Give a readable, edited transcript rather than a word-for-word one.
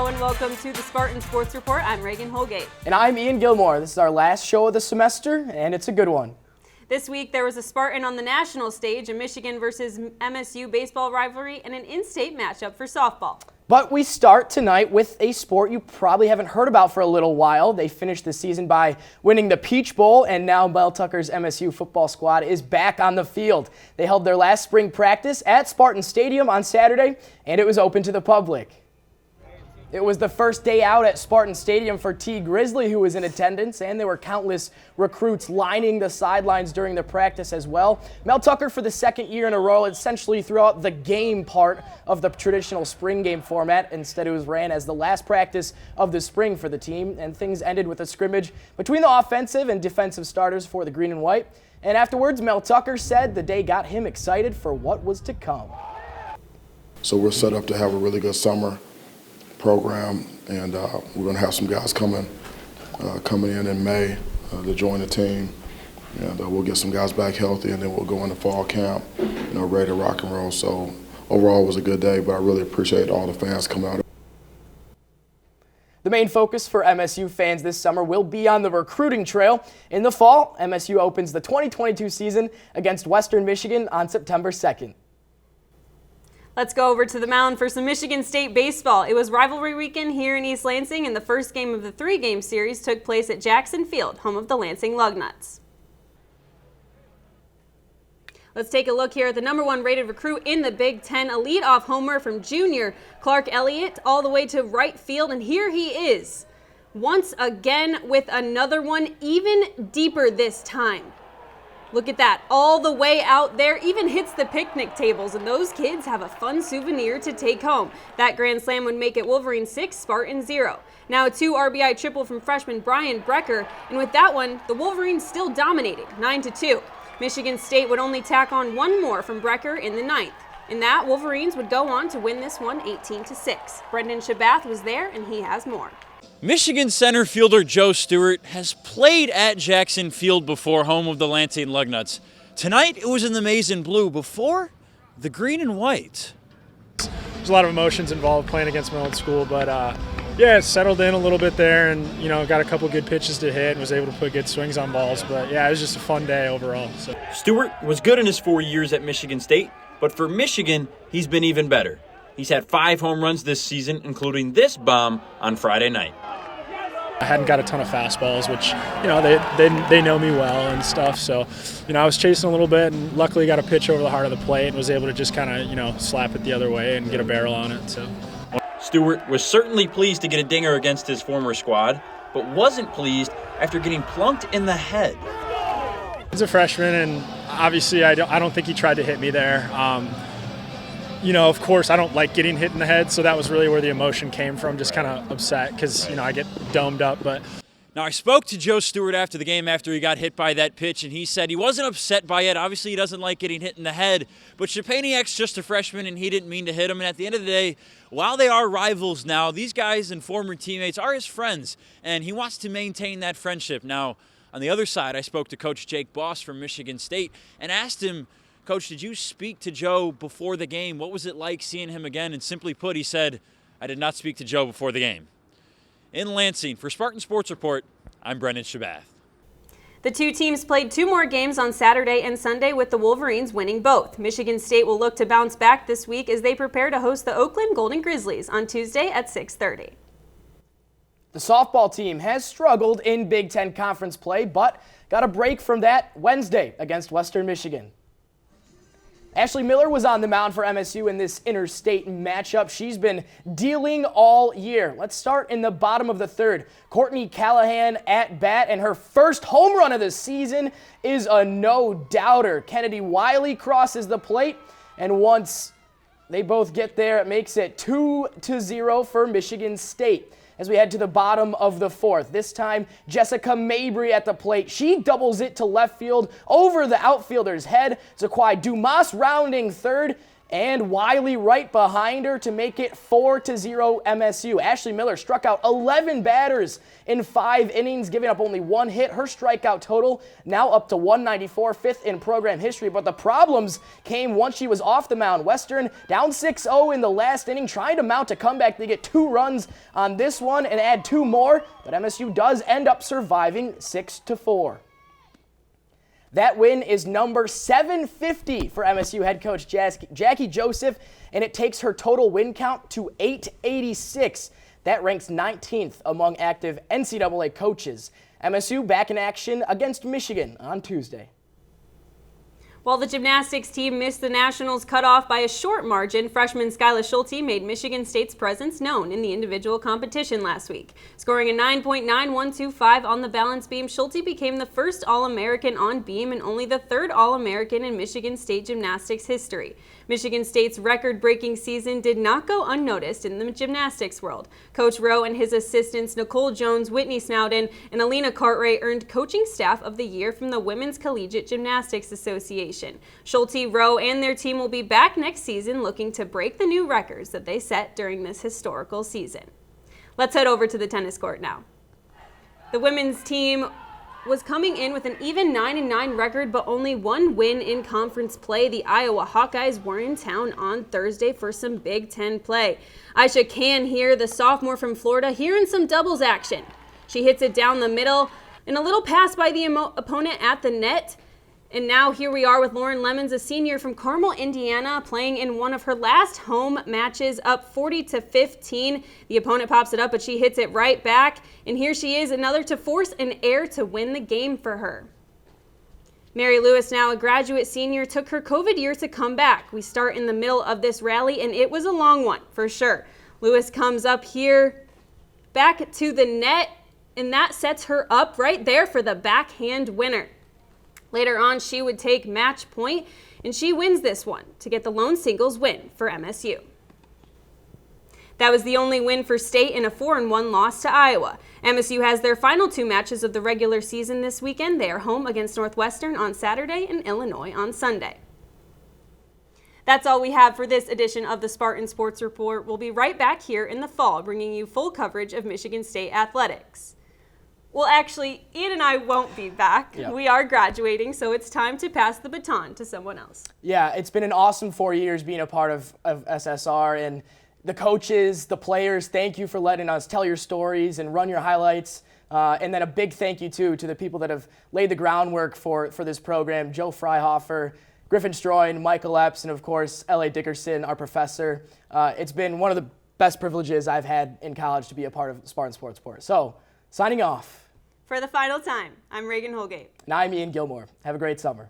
Hello and welcome to the Spartan Sports Report. I'm Reagan Holgate. And I'm Ian Gilmore. This is our last show of the semester, and it's a good one. This week there was a Spartan on the national stage, a Michigan versus MSU baseball rivalry, and an in-state matchup for softball. But we start tonight with a sport you probably haven't heard about for a little while. They finished the season by winning the Peach Bowl, and now Mel Tucker's MSU football squad is back on the field. They held their last spring practice at Spartan Stadium on Saturday, and it was open to the public. It was the first day out at Spartan Stadium for T. Grizzly, who was in attendance, and there were countless recruits lining the sidelines during the practice as well. Mel Tucker, for the second year in a row, essentially threw out the game part of the traditional spring game format. Instead, it was ran as the last practice of the spring for the team, and things ended with a scrimmage between the offensive and defensive starters for the green and white. And afterwards, Mel Tucker said the day got him excited for what was to come. So we're set up to have a really good summer program, and we're going to have some guys coming in May to join the team, and we'll get some guys back healthy, and then we'll go into fall camp, ready to rock and roll. So overall, it was a good day, but I really appreciate all the fans coming out. The main focus for MSU fans this summer will be on the recruiting trail. In the fall, MSU opens the 2022 season against Western Michigan on September 2nd. Let's go over to the mound for some Michigan State baseball. It was rivalry weekend here in East Lansing, and the first game of the three-game series took place at Jackson Field, home of the Lansing Lugnuts. Let's take a look here at the #1 rated recruit in the Big Ten, a leadoff homer from junior Clark Elliott all the way to right field, and here he is once again with another one, even deeper this time. Look at that, all the way out there, even hits the picnic tables, and those kids have a fun souvenir to take home. That grand slam would make it Wolverine 6, Spartan 0. Now a 2 RBI triple from freshman Brian Brecker, and with that one, the Wolverines still dominating, 9-2. Michigan State would only tack on one more from Brecker in the 9th. In that, Wolverines would go on to win this one 18-6. Brendan Shabath was there, and he has more. Michigan center fielder Joe Stewart has played at Jackson Field before, home of the Lansing Lugnuts. Tonight it was in the maize and blue, before the green and white. There's a lot of emotions involved playing against my old school, but yeah, it settled in a little bit there, and got a couple good pitches to hit and was able to put good swings on balls. But yeah, it was just a fun day overall. So. Stewart was good in his 4 years at Michigan State, but for Michigan, he's been even better. He's had 5 home runs this season, including this bomb on Friday night. I hadn't got a ton of fastballs, which, they know me well and stuff. So, I was chasing a little bit, and luckily got a pitch over the heart of the plate and was able to just kind of, slap it the other way and get a barrel on it. So, Stewart was certainly pleased to get a dinger against his former squad, but wasn't pleased after getting plunked in the head. He's a freshman, and obviously I don't think he tried to hit me there. Of course, I don't like getting hit in the head, so that was really where the emotion came from, just kind of upset because, I get domed up. But now, I spoke to Joe Stewart after the game after he got hit by that pitch, and he said he wasn't upset by it. Obviously, he doesn't like getting hit in the head, but Shapaniak's just a freshman, and he didn't mean to hit him. And at the end of the day, while they are rivals now, these guys and former teammates are his friends, and he wants to maintain that friendship. Now, on the other side, I spoke to Coach Jake Boss from Michigan State and asked him, Coach, did you speak to Joe before the game? What was it like seeing him again? And simply put, he said, I did not speak to Joe before the game. In Lansing, for Spartan Sports Report, I'm Brendan Shabath. The two teams played 2 more games on Saturday and Sunday, with the Wolverines winning both. Michigan State will look to bounce back this week as they prepare to host the Oakland Golden Grizzlies on Tuesday at 6:30. The softball team has struggled in Big Ten Conference play, but got a break from that Wednesday against Western Michigan. Ashley Miller was on the mound for MSU in this interstate matchup. She's been dealing all year. Let's start in the bottom of the 3rd. Courtney Callahan at bat, and her first home run of the season is a no-doubter. Kennedy Wiley crosses the plate, and once they both get there, it makes it 2-0 for Michigan State. As we head to the bottom of the 4th, this time Jessica Mabry at the plate. She doubles it to left field over the outfielder's head. Zaquai Dumas rounding 3rd, and Wiley right behind her to make it 4-0 MSU. Ashley Miller struck out 11 batters in 5 innings, giving up only 1 hit. Her strikeout total now up to 194, 5th in program history. But the problems came once she was off the mound. Western down 6-0 in the last inning, trying to mount a comeback. They get 2 runs on this one and add 2 more, but MSU does end up surviving 6-4. That win is number 750 for MSU head coach Jackie Joseph, and it takes her total win count to 886. That ranks 19th among active NCAA coaches. MSU back in action against Michigan on Tuesday. While the gymnastics team missed the Nationals cutoff by a short margin, freshman Skyla Schulte made Michigan State's presence known in the individual competition last week. Scoring a 9.9125 on the balance beam, Schulte became the first All-American on beam and only the 3rd All-American in Michigan State gymnastics history. Michigan State's record-breaking season did not go unnoticed in the gymnastics world. Coach Rowe and his assistants Nicole Jones, Whitney Snowden, and Alina Cartwright earned Coaching Staff of the Year from the Women's Collegiate Gymnastics Association. Schulte, Rowe, and their team will be back next season looking to break the new records that they set during this historical season. Let's head over to the tennis court now. The women's team was coming in with an even 9-9 record, but only 1 win in conference play. The Iowa Hawkeyes were in town on Thursday for some Big Ten play. Aisha Can here, the sophomore from Florida, here in some doubles action. She hits it down the middle and a little pass by the opponent at the net. And now here we are with Lauren Lemons, a senior from Carmel, Indiana, playing in one of her last home matches, up 40-15. The opponent pops it up, but she hits it right back. And here she is, another to force an error to win the game for her. Mary Lewis, now a graduate senior, took her COVID year to come back. We start in the middle of this rally, and it was a long one for sure. Lewis comes up here, back to the net, and that sets her up right there for the backhand winner. Later on, she would take match point, and she wins this one to get the lone singles win for MSU. That was the only win for State in a 4-1 loss to Iowa. MSU has their final 2 matches of the regular season this weekend. They are home against Northwestern on Saturday and Illinois on Sunday. That's all we have for this edition of the Spartan Sports Report. We'll be right back here in the fall, bringing you full coverage of Michigan State athletics. Well, actually, Ian and I won't be back. Yep. We are graduating, so it's time to pass the baton to someone else. Yeah, it's been an awesome 4 years being a part of SSR, and the coaches, the players, thank you for letting us tell your stories and run your highlights. And then a big thank you, too, to the people that have laid the groundwork for this program, Joe Freihofer, Griffin Stroyne, Michael Epps, and, of course, L.A. Dickerson, our professor. It's been one of the best privileges I've had in college to be a part of Spartan Sports Report. So, signing off. For the final time, I'm Reagan Holgate. And I'm Ian Gilmore. Have a great summer.